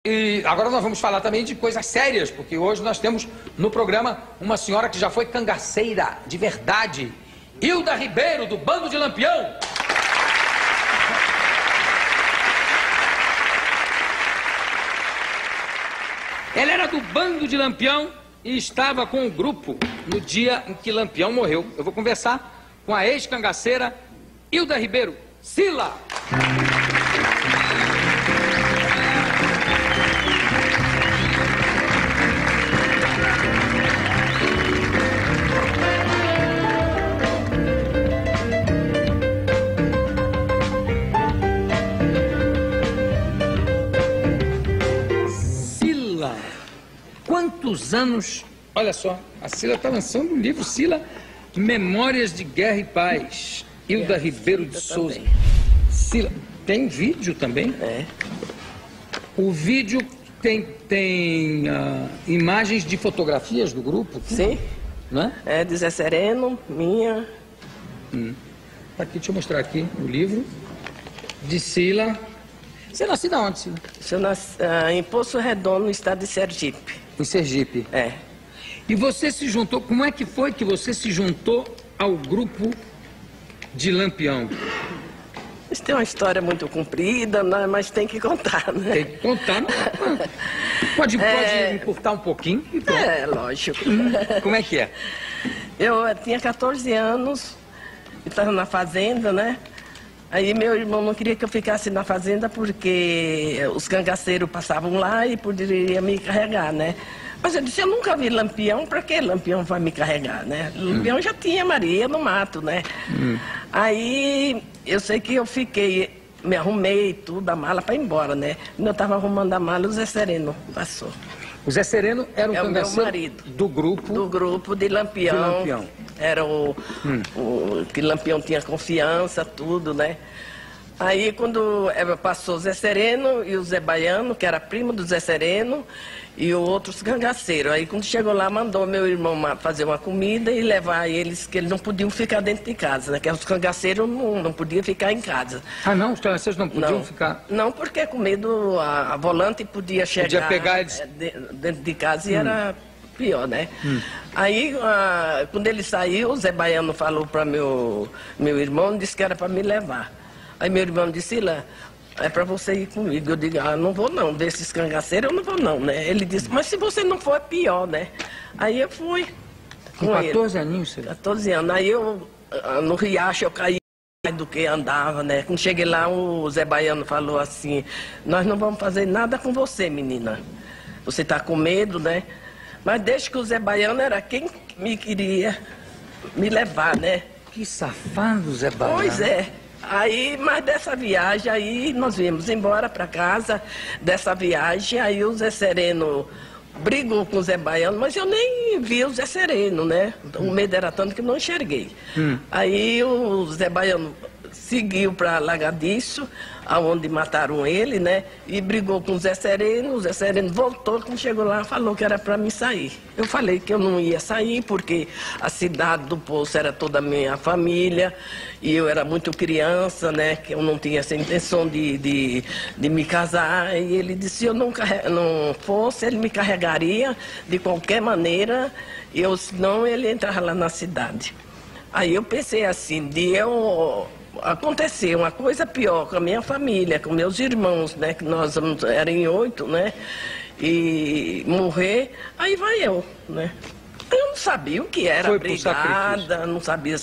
E agora nós vamos falar também de coisas sérias, porque hoje nós temos no programa uma senhora que já foi cangaceira de verdade, Hilda Ribeiro, do Bando de Lampião. Ela era do Bando de Lampião e estava com o grupo no dia em que Lampião morreu. Eu vou conversar com a ex-cangaceira Hilda Ribeiro. Sila! Quantos anos? Olha só, a Sila está lançando um livro, Sila, Memórias de Guerra e Paz. Hilda Ribeiro de Souza. Também. Sila, tem vídeo também? É. O vídeo tem imagens de fotografias do grupo? Sim. Né? É de Zé Sereno, minha. Aqui, deixa eu mostrar aqui o livro de Sila. Você nasceu de onde, Sila? Eu nasci em Poço Redondo, no estado de Sergipe. Em Sergipe. É. E você se juntou, como é que foi que você se juntou ao grupo de Lampião? Isso tem uma história muito comprida, né, mas tem que contar, né? Tem que contar. Pode encurtar um pouquinho e pronto. É, lógico. Como é que é? Eu tinha 14 anos, estava na fazenda, né? Aí meu irmão não queria que eu ficasse na fazenda porque os cangaceiros passavam lá e poderiam me carregar, né? Mas eu disse, eu nunca vi Lampião, para que Lampião vai me carregar, né? Lampião já tinha Maria no mato, né? Aí eu sei que eu fiquei, me arrumei tudo, a mala para ir embora, né? Quando eu estava arrumando a mala, o Zé Sereno passou. O Zé Sereno era um cangaceiro meu marido. do grupo... Do grupo de Lampião. De Lampião. Era o que Lampião tinha confiança, tudo, né? Aí quando passou o Zé Sereno e o Zé Baiano, que era primo do Zé Sereno, e outros cangaceiros. Aí quando chegou lá, mandou meu irmão fazer uma comida e levar eles, que eles não podiam ficar dentro de casa, né? Que os cangaceiros não podiam ficar em casa. Ah, não? Os cangaceiros não podiam ficar... Não, porque com medo a volante podia chegar... Podia pegar eles... dentro de casa e era... pior, né? Aí, quando ele saiu, o Zé Baiano falou para meu irmão, disse que era para me levar. Aí meu irmão disse, Sila, é para você ir comigo. Eu digo, não vou não, desses cangaceiros eu não vou não, né? Ele disse, mas se você não for, é pior, né? Aí eu fui com 14 aninhos, Sila? 14 anos. Aí eu, no riacho, eu caí do que andava, né? Quando cheguei lá, o Zé Baiano falou assim, nós não vamos fazer nada com você, menina. Você tá com medo, né? Mas desde que o Zé Baiano era quem me queria me levar, né? Que safado, Zé Baiano. Pois é. Aí, mas dessa viagem, aí nós viemos embora para casa dessa viagem, aí o Zé Sereno brigou com o Zé Baiano, mas eu nem vi o Zé Sereno, né? O medo era tanto que não enxerguei. Aí o Zé Baiano seguiu para Lagadiço, aonde mataram ele, né? E brigou com o Zé Sereno voltou, quando chegou lá, falou que era para mim sair. Eu falei que eu não ia sair, porque a cidade do Poço era toda a minha família, e eu era muito criança, né? Que eu não tinha essa intenção de me casar. E ele disse, se eu não fosse, ele me carregaria de qualquer maneira, e senão ele entrava lá na cidade. Aí eu pensei assim, aconteceu uma coisa pior com a minha família, com meus irmãos, né? Que nós éramos em 8, né? E morrer, aí vai eu, né? Eu não sabia o que era brigada, não sabia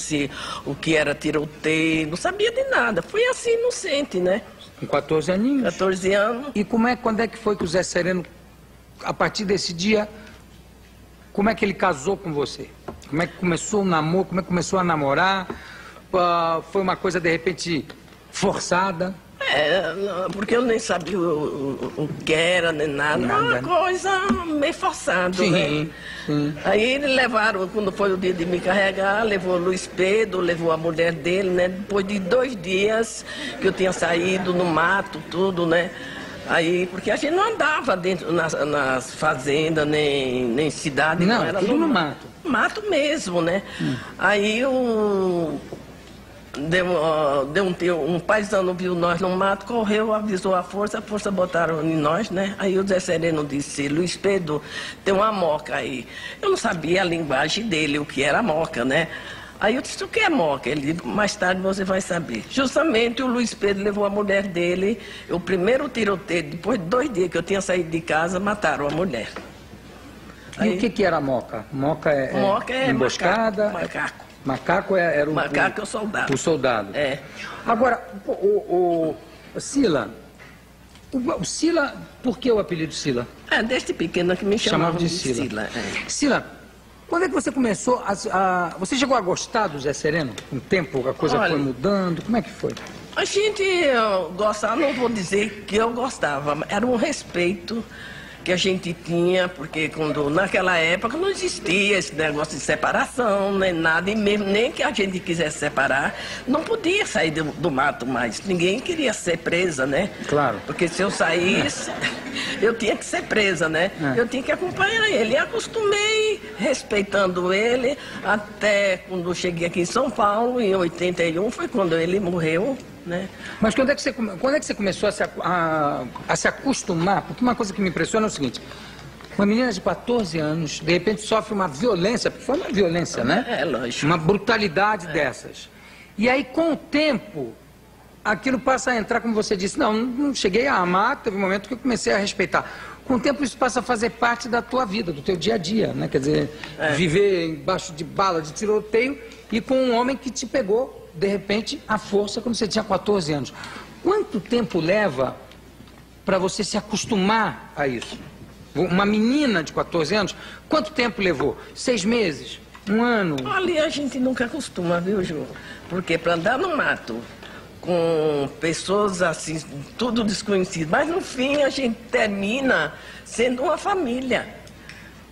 o que era tiroteio, não sabia de nada. Fui assim, inocente, né? Com 14 aninhos? 14 anos. E quando é que foi que o Zé Sereno, a partir desse dia, como é que ele casou com você? Como é que começou o namoro, como é que começou a namorar? Foi uma coisa, de repente, forçada? Porque eu nem sabia o que era, nem nada. Uma coisa meio forçada, né? Sim. Aí eles levaram, quando foi o dia de me carregar, levou o Luiz Pedro, levou a mulher dele, né? Depois de 2 dias que eu tinha saído no mato, tudo, né? Aí, porque a gente não andava dentro nas fazendas, nem cidade. Não, era tudo no mato. Mato mesmo, né? Aí um paisano viu nós no mato, correu, avisou a força botaram em nós, né? Aí o Zé Sereno disse, Luiz Pedro, tem uma moca aí. Eu não sabia a linguagem dele, o que era moca, né? Aí eu disse, o que é moca? Ele disse, mais tarde você vai saber. Justamente o Luiz Pedro levou a mulher dele, o primeiro tiroteio, depois de 2 dias que eu tinha saído de casa, mataram a mulher. E o que era moca? Moca moca é emboscada? Macaco. Macaco era o... Macaco é o soldado. O soldado. É. Agora, o Sila, o Sila, por que o apelido Sila? Desde pequena que me chamavam de Sila. Sila, quando é que você começou você chegou a gostar do Zé Sereno? Com o tempo a coisa foi mudando, como é que foi? A gente gostava, não vou dizer que eu gostava, era um respeito que a gente tinha, porque naquela época não existia esse negócio de separação, nem nada, e mesmo nem que a gente quisesse separar, não podia sair do mato mais. Ninguém queria ser presa, né? Claro. Porque se eu saísse, eu tinha que ser presa, né? Eu tinha que acompanhar ele. E acostumei respeitando ele, até quando eu cheguei aqui em São Paulo, em 81, foi quando ele morreu. Né? Mas quando é que você começou a se acostumar? Porque uma coisa que me impressiona é o seguinte, uma menina de 14 anos, de repente sofre uma violência, porque foi uma violência, né? Lógico. Uma brutalidade dessas. E aí, com o tempo, aquilo passa a entrar, como você disse, não cheguei a amar, teve um momento que eu comecei a respeitar. Com o tempo isso passa a fazer parte da tua vida, do teu dia a dia, né? Quer dizer, viver embaixo de bala, de tiroteio, e com um homem que te pegou, de repente, à força, quando você tinha 14 anos. Quanto tempo leva para você se acostumar a isso? Uma menina de 14 anos, quanto tempo levou? 6 meses? 1 ano? Ali a gente nunca acostuma, viu, Ju? Porque para andar no mato com pessoas assim, tudo desconhecido, mas no fim a gente termina sendo uma família.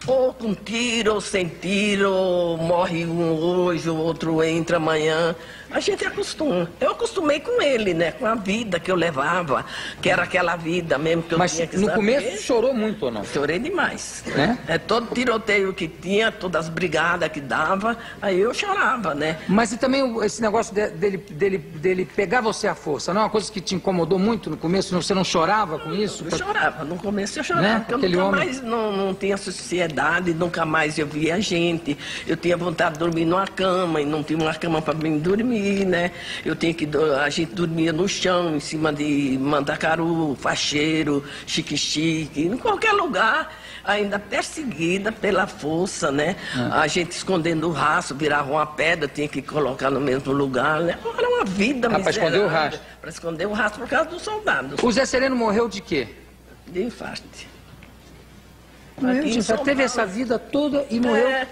Ou com tiro, ou sem tiro, ou morre um hoje, o outro entra amanhã. A gente acostuma. Eu acostumei com ele, né? Com a vida que eu levava, que era aquela vida mesmo que eu tinha que saber. Mas no começo chorou muito ou não? Chorei demais. Né? Todo tiroteio que tinha, todas as brigadas que dava, aí eu chorava, né? Mas e também esse negócio dele pegar você à força, não é uma coisa que te incomodou muito no começo? Você não chorava com isso? Eu chorava, no começo eu chorava, né? porque eu nunca mais não tinha sociedade, nunca mais eu via gente. Eu tinha vontade de dormir numa cama e não tinha uma cama para mim dormir. Né? A gente dormia no chão, em cima de mandacaru, facheiro, chique-chique, em qualquer lugar, ainda perseguida pela força, né? A gente escondendo o rastro, virava uma pedra, tinha que colocar no mesmo lugar, né? Era uma vida miserável. Para esconder o rastro. Para esconder o rastro por causa dos soldados. O Zé Sereno morreu de quê? De infarte. Teve essa vida toda e morreu...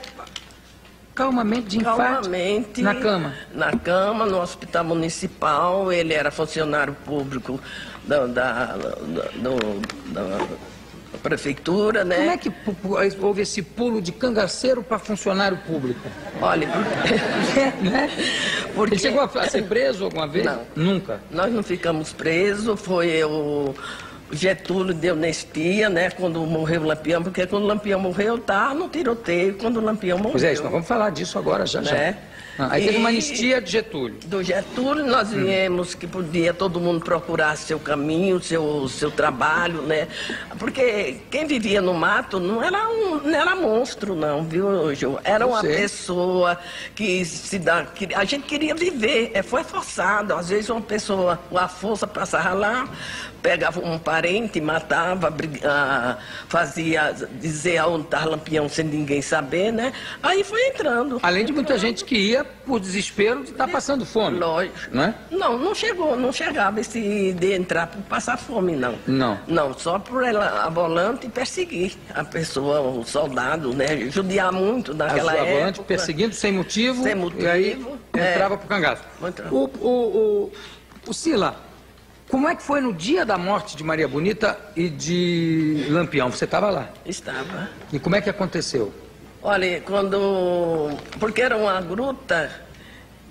Calmamente, de infarto? Calmamente. Na cama? Na cama, no hospital municipal. Ele era funcionário público da prefeitura, né? Como é que houve esse pulo de cangaceiro para funcionário público? Olha, né? Ele chegou a ser preso alguma vez? Não. Nunca? Nós não ficamos presos, foi o Getúlio deu anistia, né, quando morreu o Lampião, porque quando o Lampião morreu, tá no tiroteio, quando o Lampião morreu. Pois é, nós vamos falar disso agora, já. Aí teve uma anistia de Getúlio. Do Getúlio nós viemos que podia todo mundo procurar seu caminho, seu trabalho, né? Porque quem vivia no mato não era monstro, não, viu, Ju? Era uma pessoa que a gente queria viver, foi forçado. Às vezes uma pessoa, a força passava lá, pegava um parente, matava, dizer aonde estava Lampião sem ninguém saber, né? Aí foi entrando. Além de muita gente que ia por desespero de estar passando fome. Lógico. Né? Não chegava de entrar por passar fome, não. Não, só por ela, a volante, perseguir a pessoa, o soldado, né? Judiar muito naquela época. A volante perseguindo sem motivo. Sem motivo. E aí entrava pro cangaço. O Sila, como é que foi no dia da morte de Maria Bonita e de Lampião? Você estava lá? Estava. E como é que aconteceu? Olha, porque era uma gruta,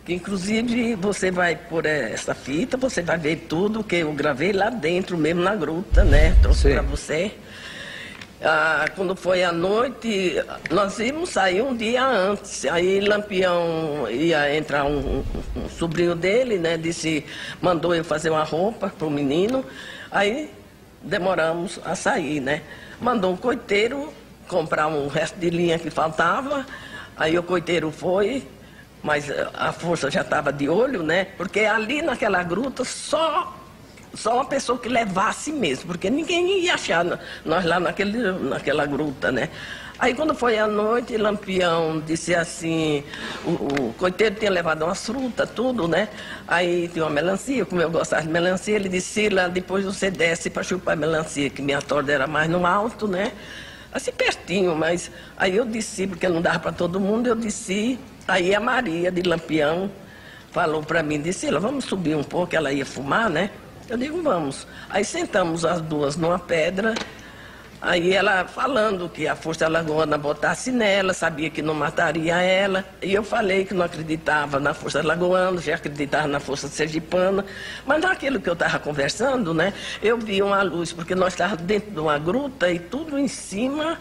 que inclusive você vai por essa fita, você vai ver tudo que eu gravei lá dentro mesmo na gruta, né? Trouxe para você. Quando foi à noite, nós íamos sair um dia antes. Aí Lampião ia entrar um sobrinho dele, né? Mandou eu fazer uma roupa para o menino. Aí demoramos a sair, né? Mandou um coiteiro comprar um resto de linha que faltava. Aí o coiteiro foi, mas a força já estava de olho, né? Porque ali naquela gruta só uma pessoa que levasse mesmo, porque ninguém ia achar nós lá naquela gruta, né? Aí quando foi à noite, Lampião disse assim, o coiteiro tinha levado umas frutas, tudo, né? Aí tinha uma melancia, como eu gostava de melancia, ele disse, Sila, depois você desce para chupar melancia, que minha torda era mais no alto, né? Assim pertinho, mas aí eu desci, porque não dava para todo mundo, eu desci. Aí a Maria de Lampião falou para mim, disse, Sila, vamos subir um pouco, ela ia fumar, né? Eu digo, vamos. Aí sentamos as duas numa pedra, aí ela falando que a Força Alagoana botasse nela, sabia que não mataria ela. E eu falei que não acreditava na Força Alagoana, já acreditava na Força Sergipana. Mas naquilo que eu estava conversando, né, eu vi uma luz, porque nós estávamos dentro de uma gruta e tudo em cima,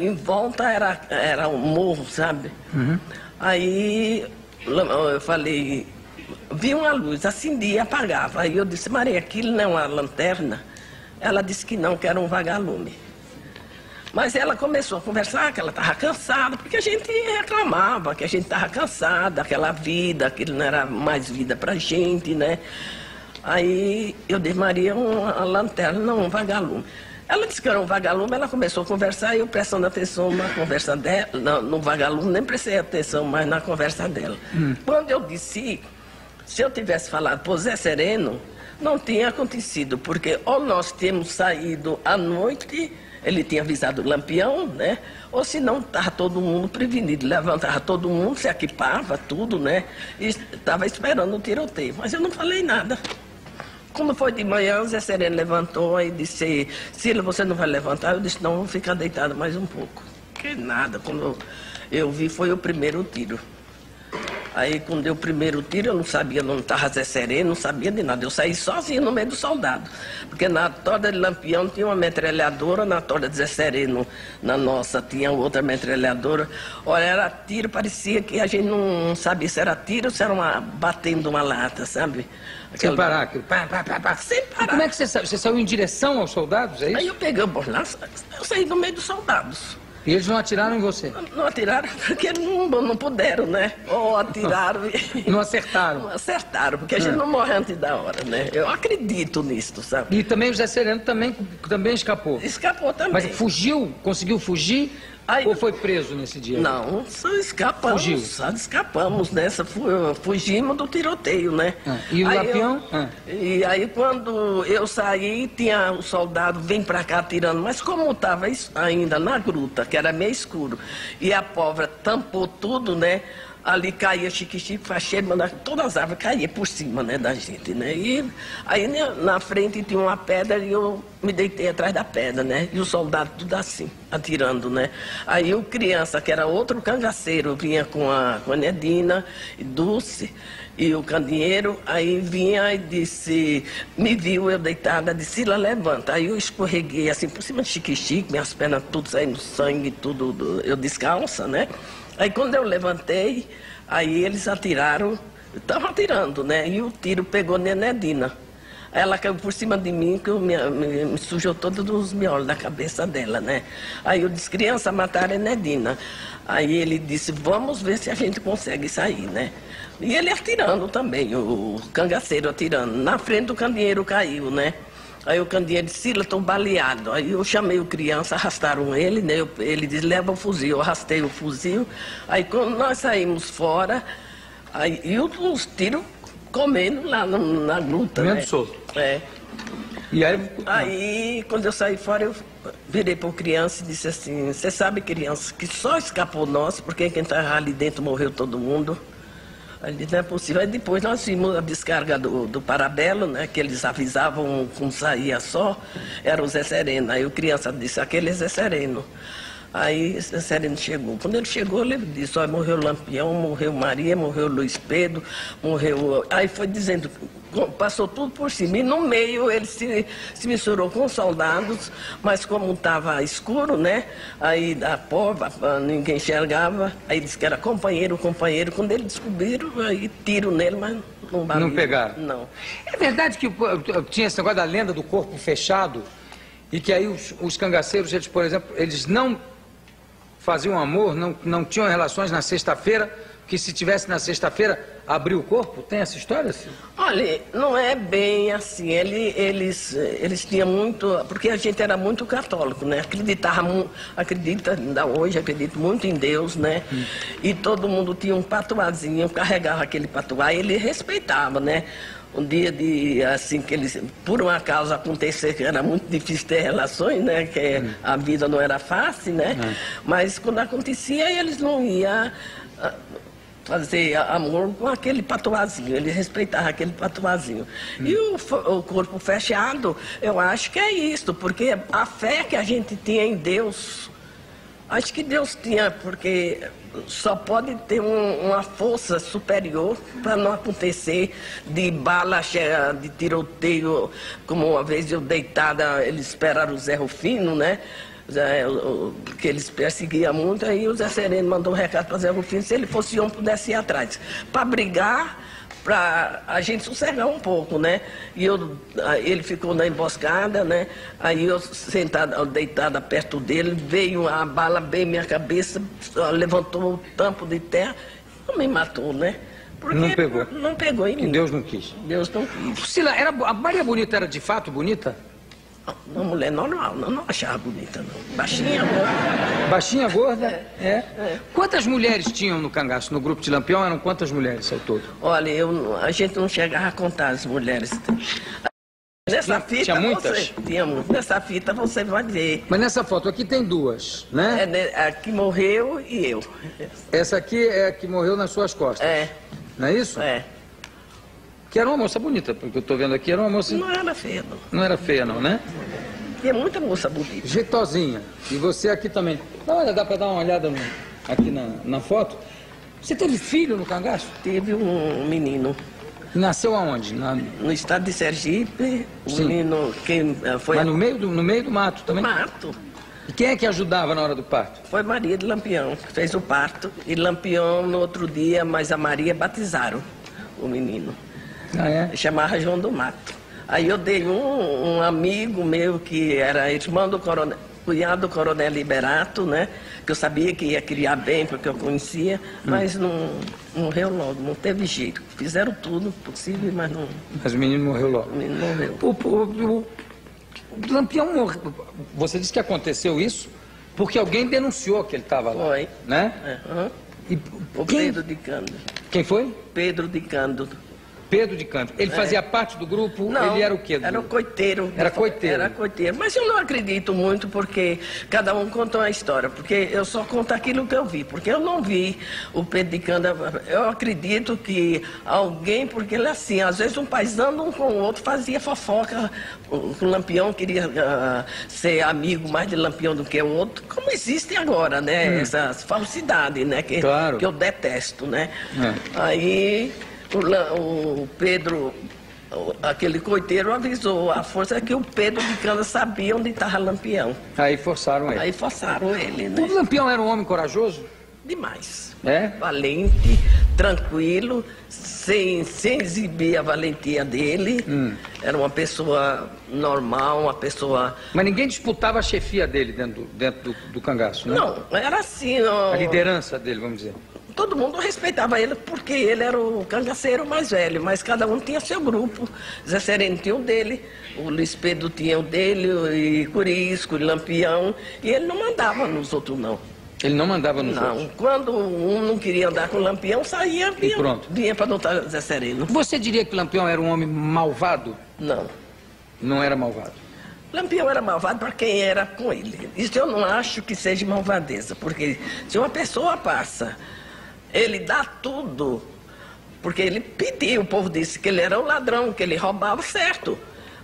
em volta era um morro, sabe? Uhum. Aí eu falei, vi uma luz, acendia e apagava. Aí eu disse, Maria, aquilo não é uma lanterna? Ela disse que não, que era um vagalume. Mas ela começou a conversar que ela estava cansada, porque a gente reclamava que a gente estava cansada, aquela vida, aquilo não era mais vida para a gente, né? Aí eu disse, Maria, uma lanterna, não, um vagalume. Ela disse que era um vagalume, ela começou a conversar e eu prestando atenção na conversa dela, no vagalume, nem prestei atenção mais na conversa dela. Quando eu disse, se eu tivesse falado por Zé Sereno, não tinha acontecido, porque ou nós tínhamos saído à noite, ele tinha avisado o Lampião, né? Ou se não, estava todo mundo prevenido, levantava todo mundo, se equipava, tudo, né? E estava esperando o tiroteio, mas eu não falei nada. Quando foi de manhã, o Zé Sereno levantou e disse, Sila, você não vai levantar? Eu disse, não, vou ficar deitado mais um pouco. Que nada, quando eu vi, foi o primeiro tiro. Aí, quando deu o primeiro tiro, eu não sabia, não estava Zé Sereno, não sabia de nada. Eu saí sozinho no meio do soldado. Porque na torda de Lampião tinha uma metralhadora, na torda de Zé Sereno, na nossa, tinha outra metralhadora. Olha, era tiro, parecia que a gente não sabia se era tiro ou se era batendo uma lata, sabe? Sem parar, aquilo. Sem parar. E como é que você saiu? Você saiu em direção aos soldados, é isso? Aí eu peguei o borlão, eu saí no meio dos soldados. E eles não atiraram em você? Não atiraram porque não puderam, né? Ou atiraram e... Não acertaram? Não acertaram, porque a gente não morre antes da hora, né? Eu acredito nisso, sabe? E também o Zé Sereno também escapou? Escapou também. Mas fugiu? Conseguiu fugir? Aí, ou foi preso nesse dia? Não, só escapamos. Fugiu. Só escapamos nessa, fugimos do tiroteio, né? E o Lampião? E aí quando eu saí, tinha um soldado, vem pra cá atirando, mas como estava ainda na gruta, que era meio escuro, e a pólvora tampou tudo, né? Ali caía chique-chique, facheiro, todas as árvores caíam por cima, né, da gente, né? E aí na frente tinha uma pedra e eu me deitei atrás da pedra, né? E o soldado tudo assim, atirando, né? Aí o criança, que era outro cangaceiro, vinha com a Nedina e Dulce e o candeeiro, aí vinha e disse, me viu eu deitada, disse, Sila, levanta. Aí eu escorreguei assim por cima de chique-chique, minhas pernas tudo saindo sangue, tudo, eu descalça, né? Aí quando eu levantei, aí eles atiraram, estavam atirando, né? E o tiro pegou na Nedina. Ela caiu por cima de mim, que me sujou todos os miolos da cabeça dela, né? Aí eu disse, criança, mataram a Nedina. Aí ele disse, vamos ver se a gente consegue sair, né? E ele atirando também, o cangaceiro atirando. Na frente do candeeiro caiu, né? Aí o candeeiro disse, Sila, estou baleado. Aí eu chamei o criança, arrastaram ele, né? Ele disse, leva o fuzil. Eu arrastei o fuzil. Aí quando nós saímos fora, aí, e os tiros comendo lá na gruta, comendo né? solto. É. E aí, quando eu saí fora, eu virei para o criança e disse assim, você sabe, criança, que só escapou nós, porque quem estava ali dentro morreu todo mundo. Aí disse, não é possível. Aí depois nós vimos a descarga do Parabelo, né? Que eles avisavam como saía só, era o Zé Sereno. Aí o criança disse, aquele é Zé Sereno. Aí Zé Sereno chegou. Quando ele chegou, ele disse, olha, morreu Lampião, morreu Maria, morreu Luiz Pedro, morreu... Aí foi dizendo, passou tudo por cima. E no meio ele se misturou com os soldados, mas como estava escuro, né? Aí da porta, ninguém enxergava. Aí disse que era companheiro. Quando eles descobriram, aí tiro nele, mas não bateu. Não pegaram? Não. É verdade que tinha esse negócio da lenda do corpo fechado e que aí os cangaceiros, eles, por exemplo, eles não faziam amor, não tinham relações na sexta-feira, que se tivesse na sexta-feira, abriu o corpo? Tem essa história, Cida? Olha, não é bem assim. Eles tinham muito... Porque a gente era muito católico, né? Acredita, ainda hoje, acredito muito em Deus, né? E todo mundo tinha um patuazinho, carregava aquele patuá e ele respeitava, né? Um dia assim, que eles, por uma causa acontecer, que era muito difícil ter relações, né? Que a vida não era fácil, né? Mas quando acontecia, eles não iam fazer amor com aquele patuazinho, eles respeitavam aquele patuazinho. E o corpo fechado, eu acho que é isso, porque a fé que a gente tinha em Deus, acho que Deus tinha, porque só pode ter uma força superior para não acontecer de bala cheia, de tiroteio, como uma vez eu deitada, eles esperaram o Zé Rufino, né? Que eles perseguiam muito, aí o Zé Sereno mandou um recado para Zé Rufino, se ele fosse homem, pudesse ir atrás, para brigar, para a gente sossegar um pouco, né? E ele ficou na emboscada, né? Aí eu sentada, deitada perto dele, veio a bala bem minha cabeça, levantou o tampo de terra, não me matou, né? Porque não pegou? Não pegou em mim. Deus não quis. Deus não quis. Priscila, a Maria Bonita era de fato bonita? Uma mulher normal, não achava bonita, não. Baixinha, gorda. Baixinha, gorda? É. Quantas mulheres tinham no cangaço? No grupo de Lampião eram quantas mulheres ao todo? Olha, a gente não chegava a contar as mulheres. Nessa fita, tinha muitas? Tinha muitas. Nessa fita você vai ver. Mas nessa foto aqui tem duas, né? A que morreu e eu. Essa aqui é a que morreu nas suas costas. É. Não é isso? É. Que era uma moça bonita, porque eu estou vendo aqui, era uma moça... Não era feia, não. Não era feia, não, né? Tinha muita moça bonita. Jeitosinha. E você aqui também. Olha, dá para dar uma olhada aqui na foto. Você teve filho no cangaço? Tive um menino. Nasceu aonde? No estado de Sergipe. O Sim. menino que foi... Mas no meio do mato também? Mato. E quem é que ajudava na hora do parto? Foi Maria de Lampião, que fez o parto. E Lampião, no outro dia, mas a Maria batizaram o menino. Ah, é? Chamava João do Mato. Aí eu dei um amigo meu que era irmão do coronel, cunhado do coronel Liberato, né? Que eu sabia que ia criar bem, porque eu conhecia, mas não morreu logo, não teve jeito. Fizeram tudo possível, mas não... Mas o menino morreu logo. O menino morreu. O Lampião morreu. Você disse que aconteceu isso porque alguém denunciou que ele estava lá. Foi. Né? E O Pedro de Cândido. Quem foi? Pedro de Cândido. Pedro de Cândido. Ele fazia parte do grupo? Não, ele era o quê? Era o coiteiro. Era coiteiro. Era coiteiro. Mas eu não acredito muito porque cada um conta uma história. Porque eu só conto aquilo que eu vi. Porque eu não vi o Pedro de Cândido. Eu acredito que alguém, porque ele assim, às vezes um paisano um com o outro fazia fofoca. O Lampião queria ser amigo mais de Lampião do que o outro. Como existe agora, né? Essas falsidades, né? Claro. Que eu detesto, né? Aí... O Pedro, aquele coiteiro, avisou a força que o Pedro de Cana sabia onde estava Lampião. Aí forçaram ele. Aí forçaram ele, né? O Lampião era um homem corajoso? Demais. É? Valente, tranquilo, sem exibir a valentia dele. Era uma pessoa normal, uma pessoa... Mas ninguém disputava a chefia dele dentro do cangaço, né? Não, era assim... A liderança dele, vamos dizer. Todo mundo respeitava ele porque ele era o cangaceiro mais velho, mas cada um tinha seu grupo. Zé Sereno tinha o dele, o Luiz Pedro tinha o dele, e Curisco, e Lampião, e ele não mandava nos outros, não. Ele não mandava nos outros? Não, quando um não queria andar com o Lampião, saía, vinha para adotar Zé Sereno. Você diria que o Lampião era um homem malvado? Não. Não era malvado? Lampião era malvado para quem era com ele. Isso eu não acho que seja malvadeza, porque se uma pessoa passa... Ele dá tudo, porque ele pediu, o povo disse que ele era um ladrão, que ele roubava, certo.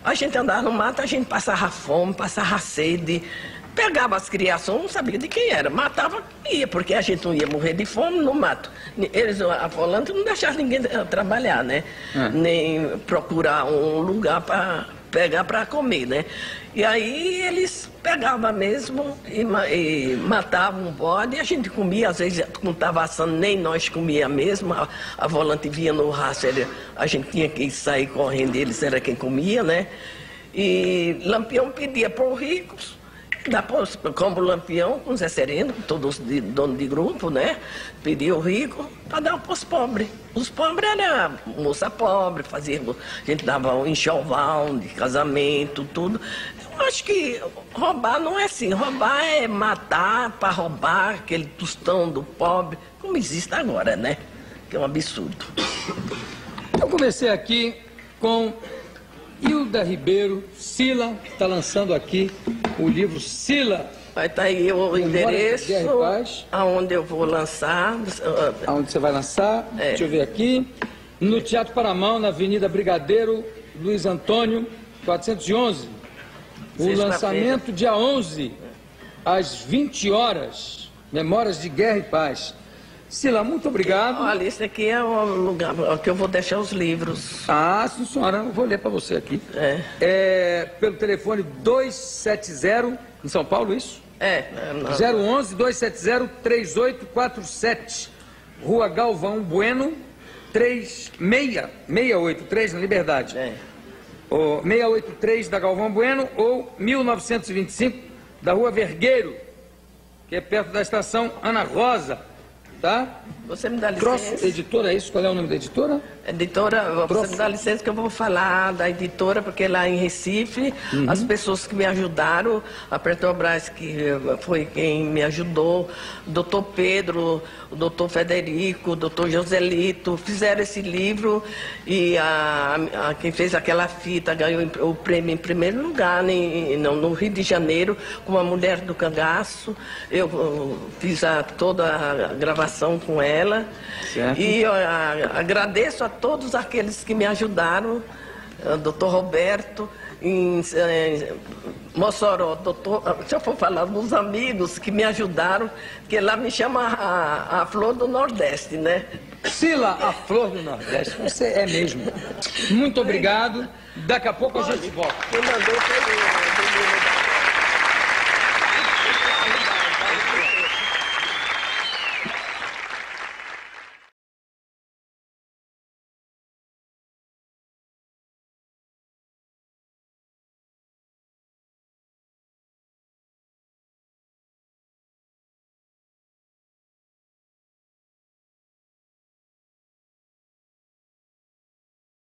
A gente andava no mato, a gente passava fome, passava sede, pegava as criações, não sabia de quem era, matava, ia, porque a gente não ia morrer de fome no mato. Eles, a volante, não deixava ninguém trabalhar, né? Nem procurar um lugar para pegar para comer, né? E aí eles pegavam mesmo e matavam um bode, e a gente comia, às vezes não estava assando, nem nós comia mesmo, a volante vinha no rastro, a gente tinha que sair correndo, eles era quem comia, né? E Lampião pedia para os ricos, como Lampião, com Zé Sereno, todos donos de grupo, né? Pedia o rico para dar para os pobres. Os pobres eram moça pobre, a gente dava um enxoval de casamento, tudo. Eu acho que roubar não é assim. Roubar é matar para roubar aquele tostão do pobre, como existe agora, né? Que é um absurdo. Eu comecei aqui com Hilda Ribeiro, Sila, que está lançando aqui o livro Sila. Vai estar aí o endereço, aonde eu vou lançar. Aonde você vai lançar? Deixa eu ver aqui. No Teatro Paramão, na Avenida Brigadeiro Luiz Antônio, 411. O lançamento dia 11, às 20 horas. Memórias de Guerra e Paz. Sila, muito obrigado. Olha, esse aqui é o lugar que eu vou deixar os livros. Ah, sim, senhora, eu vou ler para você aqui. Pelo telefone 270, em São Paulo, isso? 011-270-3847, Rua Galvão Bueno, 683, na Liberdade. 683 da Galvão Bueno ou 1925 da Rua Vergueiro, que é perto da estação Ana Rosa. Tá? Você me dá licença? Troço Editora, é isso? Qual é o nome da editora? Editora, você me dá licença que eu vou falar da editora, porque lá em Recife, as pessoas que me ajudaram, a Petrobras, que foi quem me ajudou, o doutor Pedro, o doutor Federico, o doutor Joselito, fizeram esse livro e quem fez aquela fita ganhou o prêmio em primeiro lugar no Rio de Janeiro, com a mulher do cangaço. Eu fiz toda a gravação com ela. Certo. E eu agradeço a todos aqueles que me ajudaram, doutor Roberto, em Mossoró, se eu for falar dos amigos que me ajudaram, que lá me chama a Flor do Nordeste, né? Sila, a Flor do Nordeste, você é mesmo. Muito obrigado. Daqui a pouco a gente volta. Quem mandou foi o